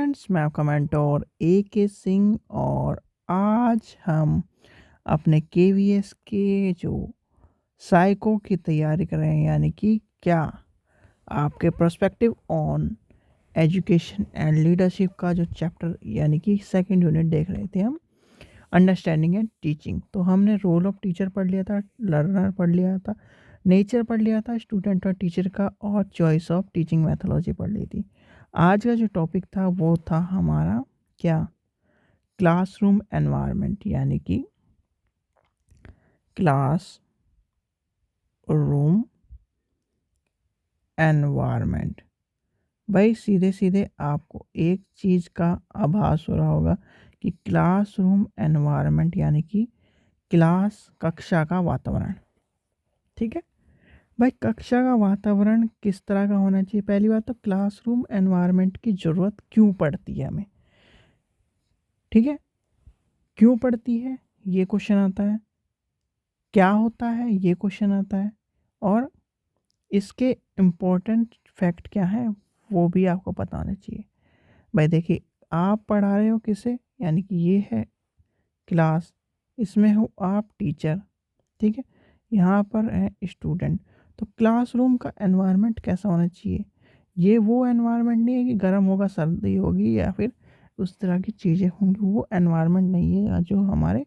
Friends, मैं आपका mentor A K. Singh और आज हम अपने केवीएस के जो साइको की तैयारी कर रहे हैं, यानी कि क्या आपके perspective on education and leadership का जो चैप्टर यानी कि सेकंड यूनिट देख रहे थे हम, अंडरस्टैंडिंग एंड टीचिंग। तो हमने रोल ऑफ टीचर पढ़ लिया था, लर्नर पढ़ लिया था, नेचर पढ़ लिया था स्टूडेंट और टीचर का, और चॉइस ऑफ टीचिंग मेथोडोलॉजी पढ़ ली थी। आज का जो टॉपिक था वो था हमारा क्या, क्लासरूम एनवायरनमेंट, यानी कि क्लास रूम एनवायरनमेंट। भाई सीधे सीधे आपको एक चीज़ का आभास हो रहा होगा कि क्लासरूम एनवायरनमेंट यानी कि क्लास, कक्षा का वातावरण। ठीक है भाई, कक्षा का वातावरण किस तरह का होना चाहिए। पहली बात तो क्लासरूम एनवायरनमेंट की ज़रूरत क्यों पड़ती है हमें। ठीक है, क्यों पड़ती है ये क्वेश्चन आता है, क्या होता है ये क्वेश्चन आता है, और इसके इम्पोर्टेंट फैक्ट क्या है वो भी आपको पता होना चाहिए। भाई देखिए, आप पढ़ा रहे हो किसे, यानी कि ये है क्लास, इसमें हो आप टीचर, ठीक है, यहाँ पर है स्टूडेंट। तो क्लासरूम का एनवायरनमेंट कैसा होना चाहिए। ये वो एनवायरनमेंट नहीं है कि गर्म होगा, सर्दी होगी या फिर उस तरह की चीज़ें होंगी, वो एनवायरनमेंट नहीं है जो हमारे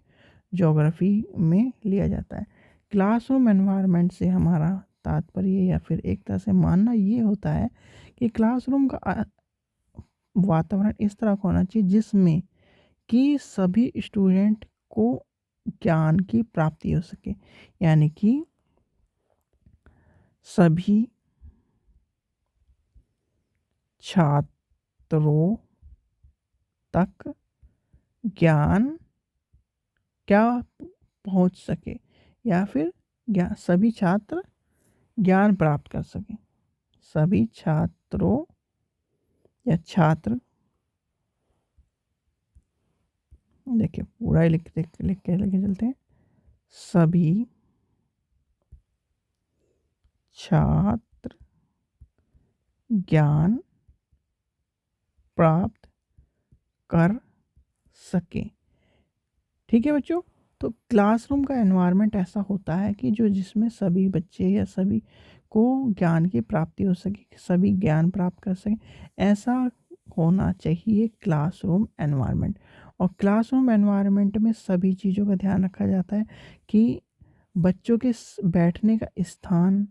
ज्योग्राफी में लिया जाता है। क्लासरूम एनवायरनमेंट से हमारा तात्पर्य या फिर एक तरह से मानना ये होता है कि क्लासरूम का वातावरण इस तरह का होना चाहिए जिसमें कि सभी स्टूडेंट को ज्ञान की प्राप्ति हो सके, यानी कि सभी छात्रों तक ज्ञान क्या पहुंच सके, या फिर सभी छात्र ज्ञान प्राप्त कर सकें। सभी छात्रों या छात्र, देखिए पूरा ही लिख के लेके चलते हैं। सभी छात्र ज्ञान प्राप्त कर सके। ठीक है बच्चों, तो क्लासरूम का एनवायरनमेंट ऐसा होता है कि जो जिसमें सभी बच्चे या सभी को ज्ञान की प्राप्ति हो सके, सभी ज्ञान प्राप्त कर सकें, ऐसा होना चाहिए क्लासरूम एनवायरनमेंट। और क्लासरूम एनवायरनमेंट में सभी चीज़ों का ध्यान रखा जाता है कि बच्चों के बैठने का स्थान,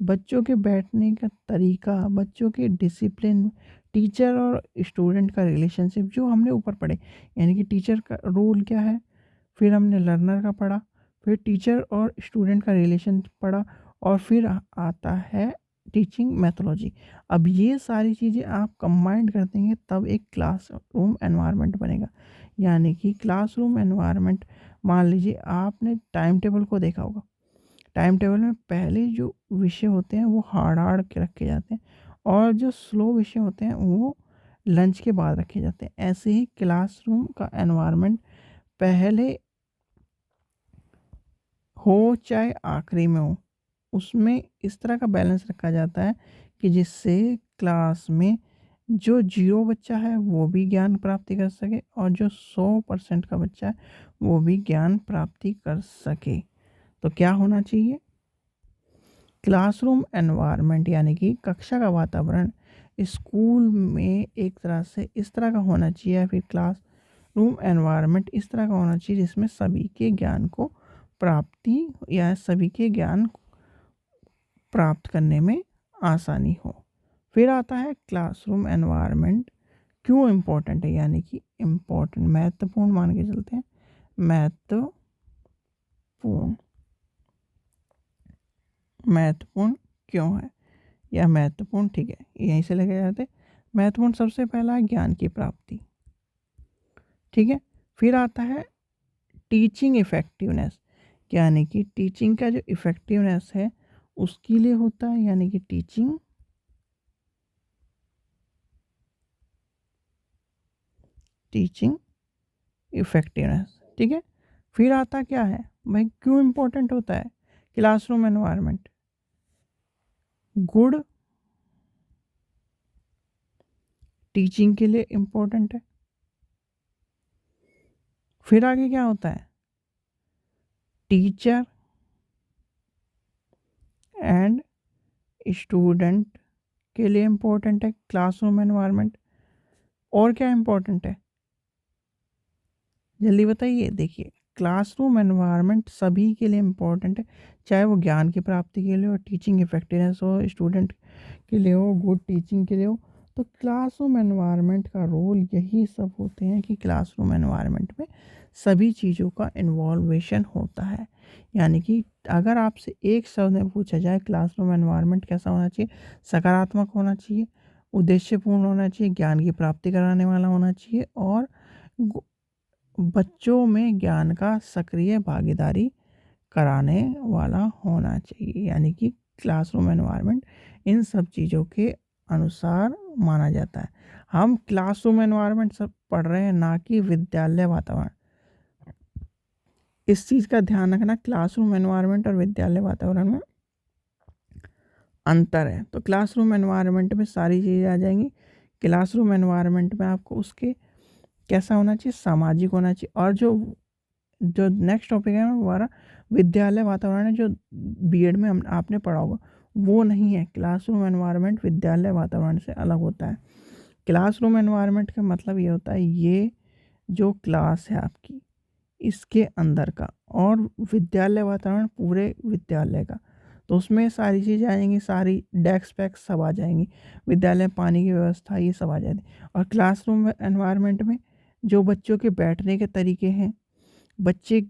बच्चों के बैठने का तरीका, बच्चों के डिसिप्लिन, टीचर और स्टूडेंट का रिलेशनशिप जो हमने ऊपर पढ़े, यानी कि टीचर का रोल क्या है, फिर हमने लर्नर का पढ़ा, फिर टीचर और स्टूडेंट का रिलेशन पढ़ा, और फिर आता है टीचिंग मैथोलॉजी। अब ये सारी चीज़ें आप कंबाइंड कर देंगे तब एक क्लासरूम एनवायरनमेंट बनेगा। यानी कि क्लासरूम एनवायरनमेंट, मान लीजिए आपने टाइम टेबल को देखा होगा, टाइम टेबल में पहले जो विषय होते हैं वो हार्ड हार्ड के रखे जाते हैं, और जो स्लो विषय होते हैं वो लंच के बाद रखे जाते हैं। ऐसे ही क्लासरूम का एनवायरनमेंट पहले हो चाहे आखिरी में हो, उसमें इस तरह का बैलेंस रखा जाता है कि जिससे क्लास में जो 0 बच्चा है वो भी ज्ञान प्राप्ति कर सके, और जो 100% का बच्चा है वो भी ज्ञान प्राप्ति कर सके। तो क्या होना चाहिए, क्लासरूम एनवायरनमेंट यानी कि कक्षा का वातावरण स्कूल में एक तरह से इस तरह का होना चाहिए, या फिर क्लास रूम एनवायरनमेंट इस तरह का होना चाहिए जिसमें सभी के ज्ञान को प्राप्ति या सभी के ज्ञान प्राप्त करने में आसानी हो। फिर आता है क्लासरूम एनवायरनमेंट क्यों इम्पोर्टेंट है, यानी कि इम्पोर्टेंट, महत्वपूर्ण मान के चलते हैं, महत्वपूर्ण। महत्वपूर्ण क्यों है या महत्वपूर्ण, ठीक है, यहीं से लेके जाते। महत्वपूर्ण सबसे पहला है ज्ञान की प्राप्ति, ठीक है। फिर आता है टीचिंग इफ़ेक्टिवनेस, यानी कि टीचिंग का जो इफ़ेक्टिवनेस है उसके लिए होता है, यानी कि टीचिंग इफ़ेक्टिवनेस, ठीक है। फिर आता क्या है भाई, क्यों इम्पोर्टेंट होता है क्लासरूम एनवायरनमेंट, गुड टीचिंग के लिए इम्पोर्टेंट है। फिर आगे क्या होता है, टीचर एंड स्टूडेंट के लिए इम्पोर्टेंट है क्लासरूम एनवायरनमेंट। और क्या इम्पोर्टेंट है, जल्दी बताइए। देखिए, क्लासरूम एनवायरनमेंट सभी के लिए इम्पोर्टेंट है, चाहे वो ज्ञान की प्राप्ति के लिए हो, टीचिंग इफेक्टिवनेस हो, स्टूडेंट के लिए हो, गुड टीचिंग के लिए हो। तो क्लासरूम एनवायरनमेंट का रोल यही सब होते हैं कि क्लासरूम एनवायरनमेंट में सभी चीज़ों का इन्वॉल्वेशन होता है। यानी कि अगर आपसे एक शब्द में पूछा जाए क्लासरूम एनवायरनमेंट कैसा होना चाहिए, सकारात्मक होना चाहिए, उद्देश्यपूर्ण होना चाहिए, ज्ञान की प्राप्ति कराने वाला होना चाहिए और बच्चों में ज्ञान का सक्रिय भागीदारी कराने वाला होना चाहिए। यानी कि क्लासरूम एनवायरनमेंट इन सब चीज़ों के अनुसार माना जाता है। हम क्लासरूम एनवायरनमेंट सब पढ़ रहे हैं, ना कि विद्यालय वातावरण। इस चीज़ का ध्यान रखना, क्लासरूम एनवायरनमेंट और विद्यालय वातावरण में अंतर है। तो क्लासरूम एनवायरनमेंट में सारी चीज़ें आ जाएंगी। क्लासरूम एनवायरनमेंट में आपको उसके कैसा होना चाहिए, सामाजिक होना चाहिए। और जो जो नेक्स्ट टॉपिक है हमारा विद्यालय वातावरण है, जो बीएड में हम आपने पढ़ा होगा, वो नहीं है। क्लासरूम एनवायरनमेंट विद्यालय वातावरण से अलग होता है। क्लासरूम एनवायरनमेंट का मतलब ये होता है, ये जो क्लास है आपकी इसके अंदर का, और विद्यालय वातावरण पूरे विद्यालय का। तो उसमें सारी चीज़ें आएंगी, सारी डेस्क पैक सब आ जाएंगी, विद्यालय में पानी की व्यवस्था ये सब आ जाएगी। और क्लासरूम एनवायरनमेंट में जो बच्चों के बैठने के तरीके हैं, बच्चे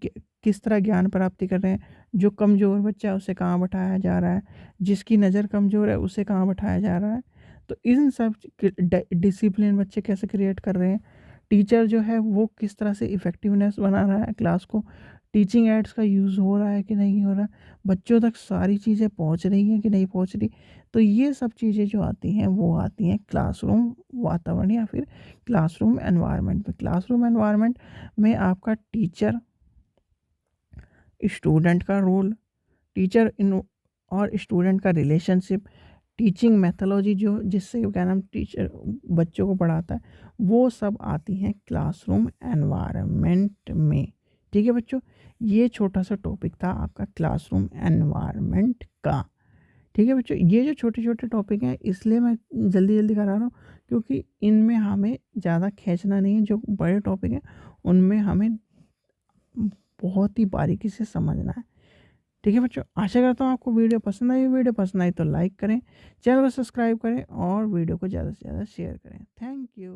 किस तरह ज्ञान प्राप्ति कर रहे हैं, जो कमज़ोर बच्चा है उसे कहाँ बैठाया जा रहा है, जिसकी नज़र कमज़ोर है उसे कहाँ बैठाया जा रहा है। तो इन सब डिसिप्लिन बच्चे कैसे क्रिएट कर रहे हैं, टीचर जो है वो किस तरह से इफ़ेक्टिवनेस बना रहा है क्लास को, टीचिंग एड्स का यूज़ हो रहा है कि नहीं हो रहा, बच्चों तक सारी चीज़ें पहुंच रही हैं कि नहीं पहुंच रही। तो ये सब चीज़ें जो आती हैं वो आती हैं क्लासरूम वातावरण या फिर क्लासरूम एनवायरनमेंट में। क्लासरूम एनवायरनमेंट में आपका टीचर स्टूडेंट का रोल, टीचर इन और स्टूडेंट का रिलेशनशिप, टीचिंग मेथोलॉजी जो जिससे क्या नाम टीचर बच्चों को पढ़ाता है, वो सब आती हैं क्लासरूम एनवायरनमेंट में। ठीक है बच्चों, ये छोटा सा टॉपिक था आपका क्लासरूम एनवायरनमेंट का। ठीक है बच्चों, ये जो छोटे छोटे टॉपिक हैं इसलिए मैं जल्दी जल्दी करा रहा हूँ, क्योंकि इनमें हमें ज़्यादा खींचना नहीं है। जो बड़े टॉपिक हैं उनमें हमें बहुत ही बारीकी से समझना है। ठीक है बच्चों, आशा करता हूँ आपको वीडियो पसंद आई। वीडियो पसंद आई तो लाइक करें, चैनल को सब्सक्राइब करें और वीडियो को ज़्यादा से ज़्यादा शेयर करें। Thank you.